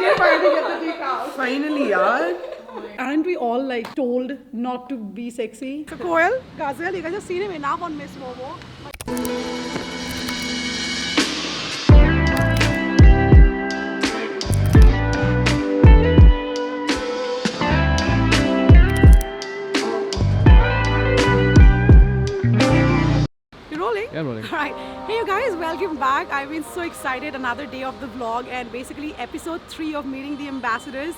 did finally get the dick out. Finally, yaar. Aren't we all like told not to be sexy? So Koyal Ghazal, you guys have seen him enough on Miss Momo. You're rolling? Yeah, I'm rolling. Alright. Hey you guys, welcome back. I've been so excited. Another day of the vlog and basically episode 3 of Meeting the Ambassadors.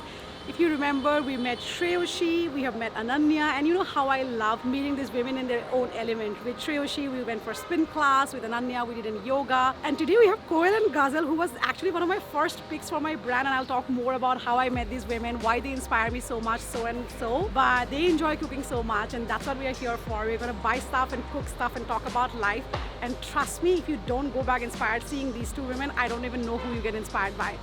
If you remember, we met Shreyoshi, we have met Ananya, and you know how I love meeting these women in their own element. With Shreyoshi, we went for spin class. With Ananya, we did in yoga. And today we have Koyal and Ghazal, who was actually one of my first picks for my brand. And I'll talk more about how I met these women, why they inspire me so much, so and so. But they enjoy cooking so much, and that's what we are here for. We're going to buy stuff and cook stuff and talk about life. And trust me, if you don't go back inspired seeing these two women, I don't even know who you get inspired by.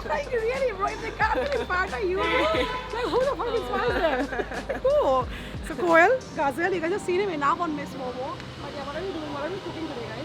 Like really, bro, if they can't get inspired by you, like who the fuck inspires them? Cool. So Koyal Ghazal, you guys have seen him enough on Miss Momo. But yeah, what are we doing? What are we cooking today, guys?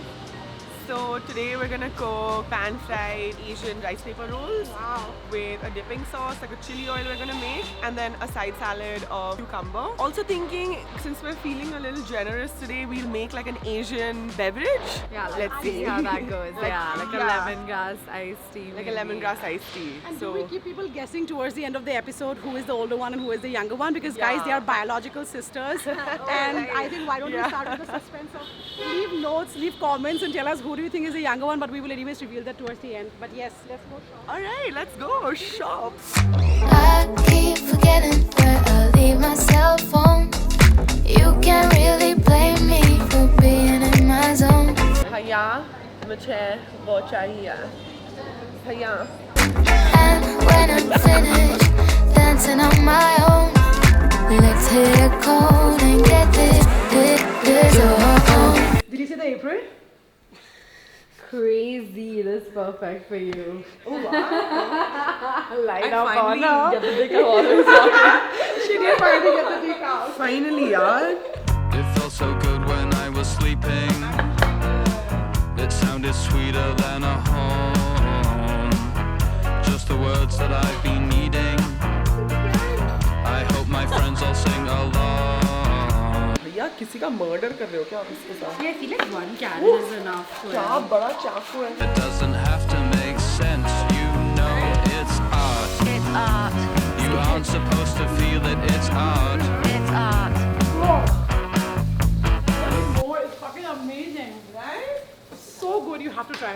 So today we're gonna cook pan-fried Asian rice paper rolls. Wow. With a dipping sauce, like a chili oil we're gonna make, and then a side salad of cucumber. Also thinking, since we're feeling a little generous today, we'll make like an Asian beverage. Yeah, let's see how that goes. Like a lemongrass iced tea. Like a lemongrass iced tea. And do we keep people guessing towards the end of the episode who is the older one and who is the younger one? Because guys, they are biological sisters. And I think why don't we start with the suspense of leave notes, leave comments and tell us who do you think is the younger one, but we will anyways reveal that towards the end. But yes, let's go shop. Alright, let's go shop. I keep forgetting where I leave my cell phone. You can't really blame me for being in my zone. Bhaiya, mujhe wo chahiye. Bhaiya. And when I'm finished dancing on my own, let's hit a cold and get this on. Did you see the apron? Crazy, that's perfect for you. Oh wow. Light I up finally on get the dick out. She did finally get the dick out. Finally, yaar. It felt so good when I was sleeping. It sounded sweeter than a home. Just the words that I've been needing. I hope my friends all sing along. भैया किसी का murder कर रहे हो क्या आप इसके साथ? Yeah, I feel like one carrot is enough. क्या बड़ा चाकू है? It doesn't have to make sense, you know it's art. It's art. You aren't supposed to feel it, it's art. It's art. Oh, it's fucking amazing, right? So good, you have to try.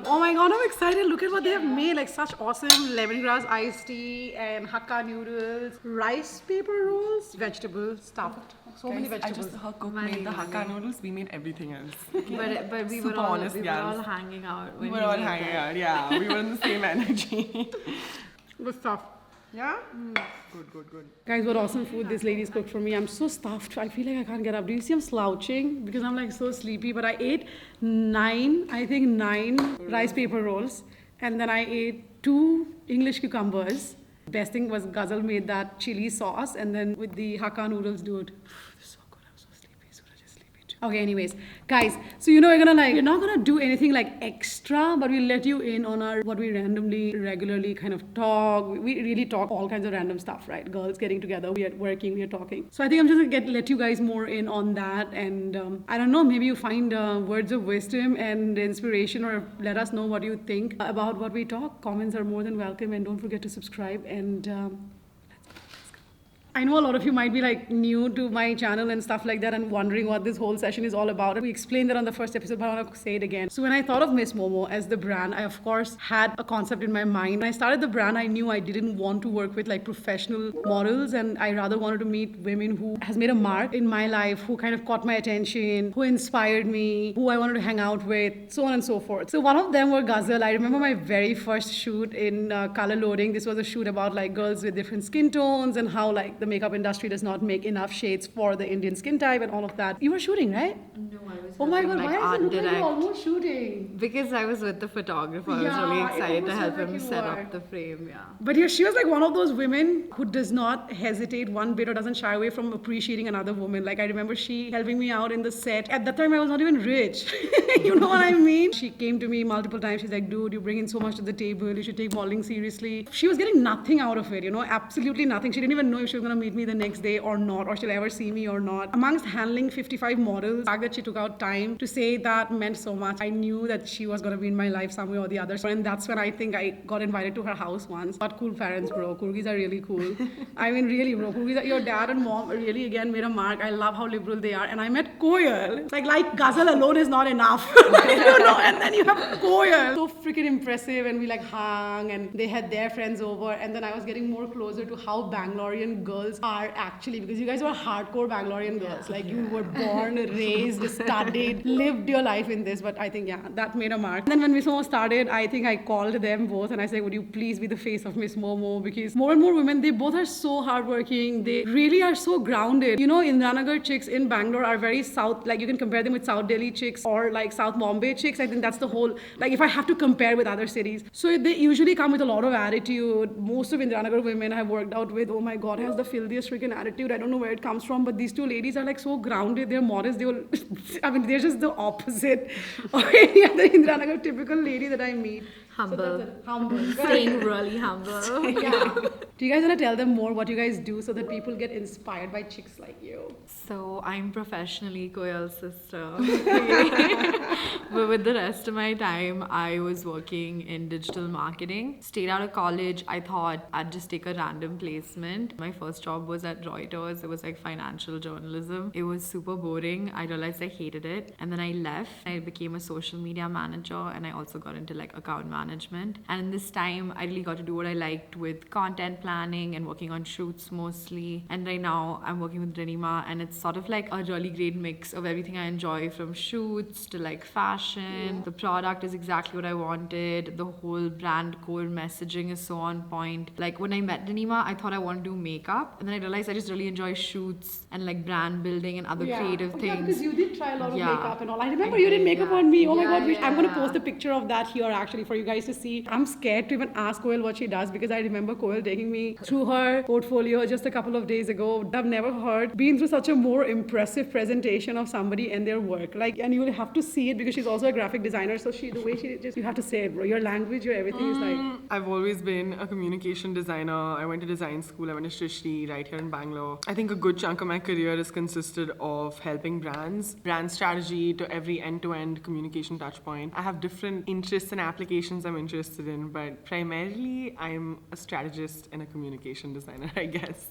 Oh my god, I'm excited. Look at what they have made. Like such awesome lemongrass iced tea and hakka noodles, rice paper rolls, vegetable stuffed. So many vegetables. Her cook made the hakka noodles, we made everything else. But we Super were all honest we were gals. all hanging out. We When were you all made hanging that. out, yeah. We were in the same energy. Good stuff. Yeah? Good. Guys, what awesome food this lady's cooked for me. I'm so stuffed. I feel like I can't get up. Do you see I'm slouching? Because I'm like so sleepy. But I ate nine rice paper rolls. And then I ate 2 English cucumbers. Best thing was Ghazal made that chili sauce. And then with the hakka noodles, dude. So good. I'm so sleepy. Suraj is sleepy too. Okay, anyways. Guys, so you know we're not gonna do anything like extra, but we'll let you in on our what we randomly, regularly kind of talk. We really talk all kinds of random stuff, right? Girls getting together, we are working, we are talking. So I think I'm just gonna let you guys more in on that, and I don't know, maybe you find words of wisdom and inspiration, or let us know what you think about what we talk. Comments are more than welcome, and don't forget to subscribe. And I know a lot of you might be like new to my channel and stuff like that and wondering what this whole session is all about. We explained that on the first episode, but I want to say it again. So when I thought of Miss Momo as the brand, I of course had a concept in my mind. When I started the brand, I knew I didn't want to work with like professional models, and I rather wanted to meet women who has made a mark in my life, who kind of caught my attention, who inspired me, who I wanted to hang out with, so on and so forth. So one of them were Ghazal. I remember my very first shoot in Color Loading. This was a shoot about like girls with different skin tones and how like the makeup industry does not make enough shades for the Indian skin type and all of that. You were shooting, right? No, I was Oh my helping, god, like, why art is it look like direct. you're almost shooting? Because I was with the photographer. I was Yeah, really it excited to almost help felt like him you set were. up the frame, yeah. But yeah, she was like one of those women who does not hesitate one bit or doesn't shy away from appreciating another woman. Like I remember she helping me out in the set. At that time I was not even rich. You know what I mean? She came to me multiple times. She's like, dude, you bring in so much to the table. You should take modeling seriously. She was getting nothing out of it, you know, absolutely nothing. She didn't even know if she was going to meet me the next day or not, or she'll ever see me or not. Amongst handling 55 models, the fact that she took out time to say that meant so much. I knew that she was going to be in my life some way or the other. And that's when I think I got invited to her house once. But cool parents, bro. Kurgis are really cool. I mean, really, bro. Kurgis are, your dad and mom really, again, made a mark. I love how liberal they are. And I met Koyal. It's like Ghazal alone is not enough. You know, and then you have Koyal. So freaking impressive. And we like hung and they had their friends over. And then I was getting more closer to how Bangalorean girls are actually, because you guys were hardcore Bangalorean girls. Like you were born, raised, studied, lived your life in this. But I think, yeah, that made a mark. And then when Miss Momo started, I think I called them both and I said, would you please be the face of Miss Momo? Because more and more women, they both are so hardworking. They really are so grounded. You know, Indranagar chicks in Bangalore are very south, like you can compare them with South Delhi chicks or like South Bombay chicks. I think that's the whole, like if I have to compare with other cities. So they usually come with a lot of attitude. Most of Indranagar women I've worked out with, oh my God, has the filthiest freaking attitude. I don't know where it comes from, but these two ladies are like so grounded. They're modest. They will, I mean, they're just the opposite of any other Indranagar typical lady that I meet. Humble. So that's it. Humble. Staying really humble. Yeah. Do you guys want to tell them more what you guys do so that people get inspired by chicks like you? So I'm professionally Koyal's sister. But with the rest of my time, I was working in digital marketing. Straight out of college, I thought I'd just take a random placement. My first job was at Reuters. It was like financial journalism. It was super boring. I realized I hated it. And then I left. I became a social media manager and I also got into like account management. And in this time, I really got to do what I liked with content planning and working on shoots mostly. And right now, I'm working with Rinima and it's sort of like a really great mix of everything I enjoy, from shoots to like fashion. The product is exactly what I wanted. The whole brand core messaging is so on point. Like when I met Rinima, I thought I wanted to do makeup. And then I realized I just really enjoy shoots and like brand building and other creative things. Yeah, because you did try a lot of Yeah. makeup and all. I remember you did makeup on me. Oh my God, I'm going to yeah. post a picture of that here actually for you guys to see. I'm scared to even ask Koyal what she does because I remember Koyal taking me through her portfolio just a couple of days ago. I've never been through such a more impressive presentation of somebody and their work. Like, and you will have to see it because she's also a graphic designer. So the way she just, you have to say it, bro. Your language, your everything is like. I've always been a communication designer. I went to design school. I went to Srishti right here in Bangalore. I think a good chunk of my career has consisted of helping brands, brand strategy to every end-to-end communication touch point. I have different interests and applications I'm interested in, but primarily I'm a strategist and a communication designer, I guess.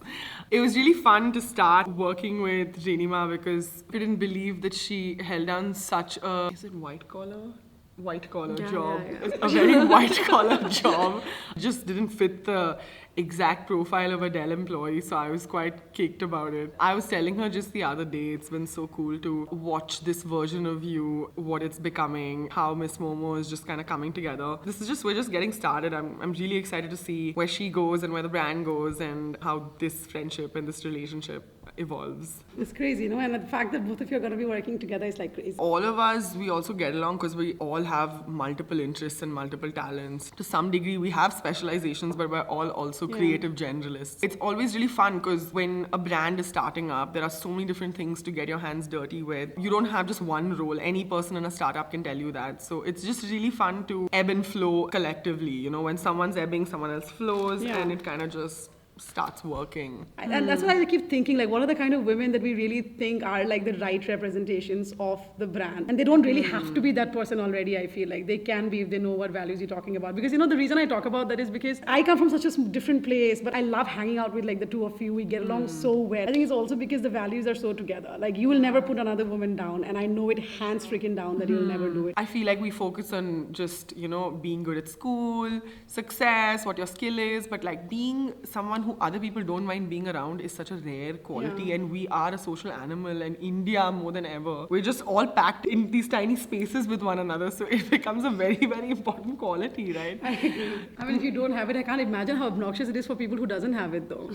It was really fun to start working with Rinima because I couldn't believe that she held down such a, is it white collar job. A very white collar job. Just didn't fit the exact profile of a Dell employee, so I was quite kicked about it. I was telling her just the other day, it's been so cool to watch this version of you, what it's becoming, how Miss Momo is just kind of coming together. We're just getting started. I'm really excited to see where she goes and where the brand goes and how this friendship and this relationship evolves. It's crazy, you know, and the fact that both of you are going to be working together is like crazy. All of us, we also get along because we all have multiple interests and multiple talents. To some degree, we have specializations, but we're all also creative generalists. It's always really fun because when a brand is starting up, there are so many different things to get your hands dirty with. You don't have just one role. Any person in a startup can tell you that. So it's just really fun to ebb and flow collectively. You know, when someone's ebbing, someone else flows, and it kind of just starts working. And that's why I keep thinking, like, what are the kind of women that we really think are like the right representations of the brand? And they don't really have to be that person already, I feel like. They can be if they know what values you're talking about. Because, you know, the reason I talk about that is because I come from such a different place, but I love hanging out with like the two of you. We get along so well. I think it's also because the values are so together. Like, you will never put another woman down, and I know it hands freaking down that you'll never do it. I feel like we focus on just, you know, being good at school, success, what your skill is, but like being someone who other people don't mind being around is such a rare quality, and we are a social animal, and India more than ever. We're just all packed in these tiny spaces with one another, so it becomes a very, very important quality, right? I agree. I mean, if you don't have it, I can't imagine how obnoxious it is for people who doesn't have it though.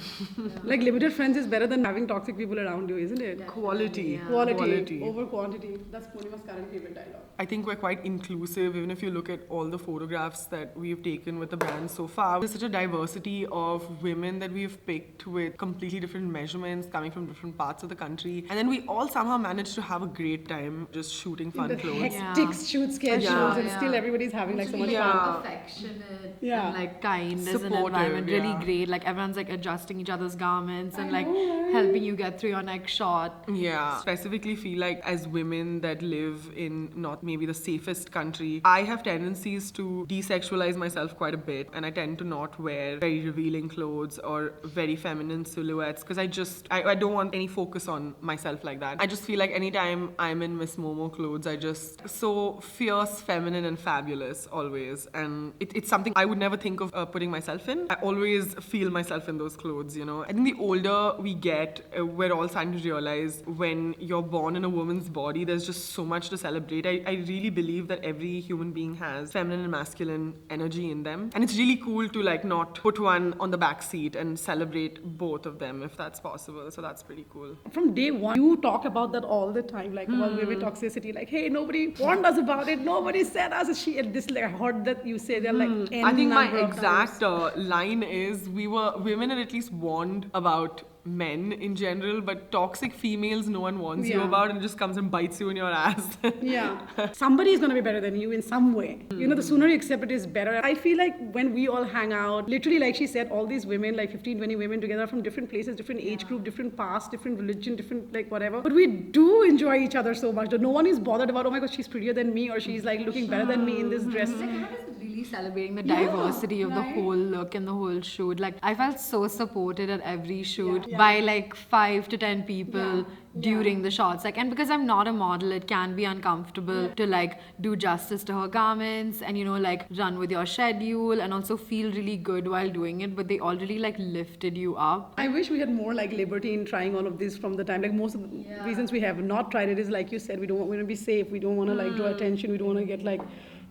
Like limited friends is better than having toxic people around you, isn't it? Quality. Quality over quantity. That's Purnima's current favorite dialogue. I think we're quite inclusive, even if you look at all the photographs that we've taken with the brand so far. There's such a diversity of women that we've picked with completely different measurements coming from different parts of the country. And then we all somehow managed to have a great time just shooting fun clothes. Hectic shoot sketch shows and still everybody's having like so much fun. Affectionate Yeah. and like kind as an Supportive, environment, really yeah. great. Like everyone's like adjusting each other's garments and like helping you get through your next shot. Yeah, specifically feel like as women that live in not maybe the safest country, I have tendencies to desexualize myself quite a bit, and I tend to not wear very revealing clothes or very feminine silhouettes because I don't want any focus on myself like that. I just feel like anytime I'm in Miss Momo clothes, I just so fierce, feminine and fabulous always, and it's something I would never think of putting myself in. I always feel myself in those clothes, you know. I think the older we get, we're all starting to realize when you're born in a woman's body, there's just so much to celebrate. I really believe that every human being has feminine and masculine energy in them, and it's really cool to like not put one on the back seat and celebrate both of them if that's possible. So that's pretty cool. From day one, you talk about that all the time, like about women toxicity. Like, hey, nobody warned us about it. Nobody said us. This like I heard that you say they're like. I think my number of exact times. line is women are at least warned about men in general, but toxic females no one warns you Yeah. about, and it just comes and bites you in your ass. Yeah. Somebody is going to be better than you in some way. You know, the sooner you accept it is better. I feel like when we all hang out, literally like she said, all these women, like 15, 20 women together from different places, different age group, different past, different religion, different like whatever. But we do enjoy each other so much. No one is bothered about, oh my God, she's prettier than me, or she's like looking better than me in this dress. Everyone is really celebrating the diversity of the whole look and the whole shoot. Like I felt so supported at every shoot by like 5 to 10 people during the shots. Like, and because I'm not a model, it can be uncomfortable to like do justice to her garments and, you know, like run with your schedule and also feel really good while doing it. But they already like lifted you up. I wish we had more like liberty in trying all of this from the time. Like most of the reasons we have not tried it is like you said, we want to be safe. We don't want to like draw attention. We don't want to get like.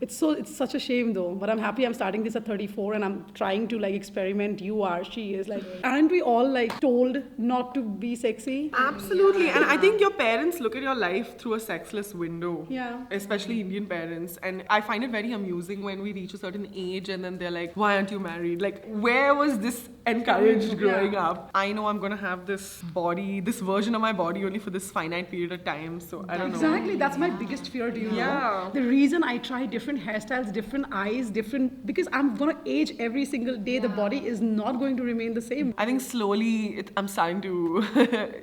It's such a shame though, but I'm happy I'm starting this at 34 and I'm trying to like experiment. She is like, aren't we all like told not to be sexy? Absolutely. And I think your parents look at your life through a sexless window. Yeah. Especially Indian parents. And I find it very amusing when we reach a certain age and then they're like, why aren't you married? Like, where was this encouraged growing up? I know I'm going to have this body, this version of my body only for this finite period of time. So I don't know. Exactly. That's my biggest fear, do you know? The reason I try different hairstyles, different eyes, because I'm going to age every single day. The body is not going to remain the same. I think slowly I'm starting to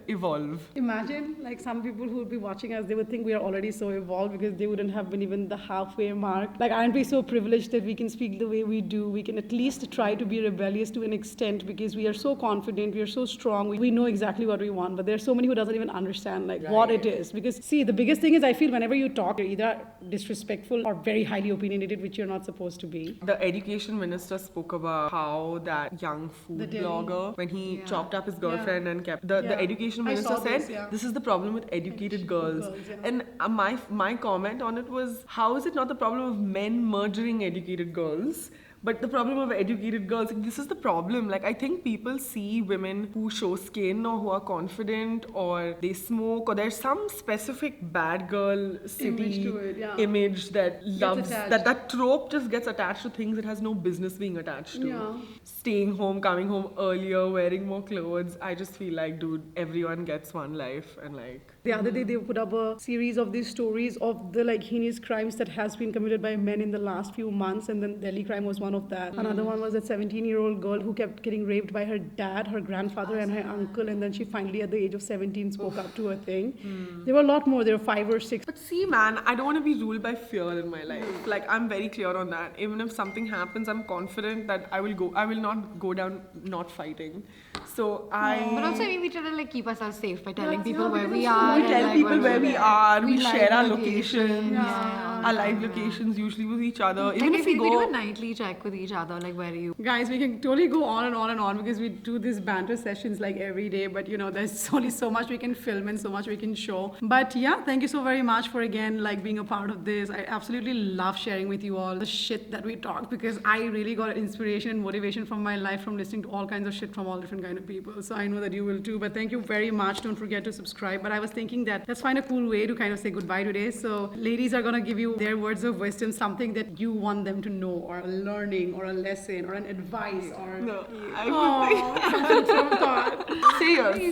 evolve. Imagine like some people who would be watching us, they would think we are already so evolved because they wouldn't have been even the halfway mark. Like, aren't we so privileged that we can speak the way we do? We can at least try to be rebellious to an extent because we are so confident, we are so strong, we know exactly what we want. But there's so many who doesn't even understand like what it is. Because see, the biggest thing is I feel whenever you talk, you're either disrespectful or very highly opinionated, which you're not supposed to be. The education minister spoke about how that young food The Delhi- blogger, when he chopped up his girlfriend and kept the education I minister saw said this, this is the problem with educated girls. And my comment on it was, how is it not the problem of men murdering educated girls? But the problem of educated girls, this is the problem. Like, I think people see women who show skin or who are confident or they smoke or there's some specific bad girl city Image to it, image that loves, attached. that trope just gets attached to things it has no business being attached to. Yeah. Staying home, coming home earlier, wearing more clothes. I just feel like, dude, everyone gets one life and like... The other day they put up a series of these stories of the like heinous crimes that has been committed by men in the last few months, and then Delhi crime was one of that. Another one was a 17-year-old girl who kept getting raped by her dad, her grandfather and her uncle, and then she finally at the age of 17 spoke up to her thing. There were a lot more, there were 5 or 6. But see, man, I don't want to be ruled by fear in my life. Like, I'm very clear on that. Even if something happens, I'm confident that I will not go down not fighting. So But also, I mean, we try to like keep ourselves safe by telling people where we are. we and, tell like, people what where we are, we like share our locations. locations. Yeah. our live locations usually with each other. Like Even if we we go. do a nightly check with each other, like where are you? Guys, we can totally go on and on and on because we do these banter sessions like every day, but you know, there's only so much we can film and so much we can show. But yeah, thank you so very much for again like being a part of this. I absolutely love sharing with you all the shit that we talk because I really got inspiration and motivation from my life from listening to all kinds of shit from all different kind of people. So I know that you will too. But thank you very much. Don't forget to subscribe. But I was thinking that let's find a cool way to kind of say goodbye today. So ladies are gonna give you their words of wisdom, something that you want them to know, or a learning, or a lesson, or an advice, or No, I something from God. say yours.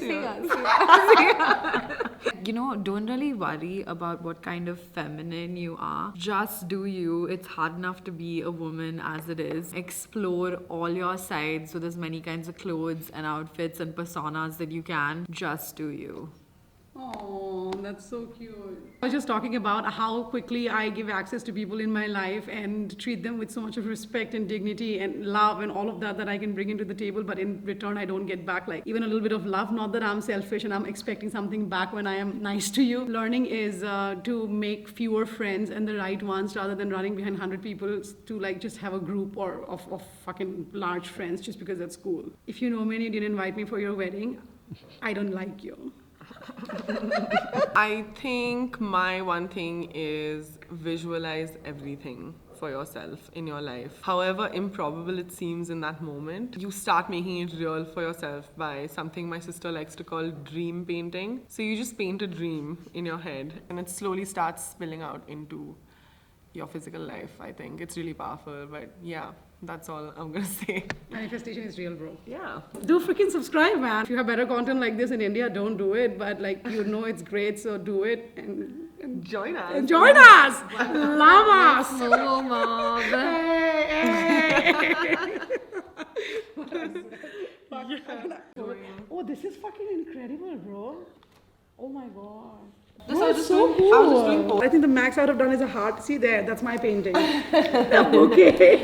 You know, don't really worry about what kind of feminine you are. Just do you. It's hard enough to be a woman as it is. Explore all your sides. So there's many kinds of clothes and outfits and personas that you can. Just do you. Oh, that's so cute. I was just talking about how quickly I give access to people in my life and treat them with so much of respect and dignity and love and all of that that I can bring into the table, but in return I don't get back like even a little bit of love. Not that I'm selfish and I'm expecting something back when I am nice to you. Learning is to make fewer friends and the right ones rather than running behind 100 people to like just have a group or of fucking large friends just because that's cool. If you know me and you didn't invite me for your wedding, I don't like you. I think my one thing is visualize everything for yourself in your life. However improbable it seems in that moment, you start making it real for yourself by something my sister likes to call dream painting. So you just paint a dream in your head and it slowly starts spilling out into your physical life. I think it's really powerful, but yeah, that's all I'm gonna say. Manifestation is real, bro. Yeah. Do freaking subscribe, man. If you have better content like this in India, don't do it. But like you know it's great, so do it and Join us. and join us. Love us. Momo mob. Oh, this is fucking incredible, bro. Oh my god. This Bro, I it's was so just doing- I was just doing cool. I think the max I would have done is a heart. See there, that's my painting. Okay.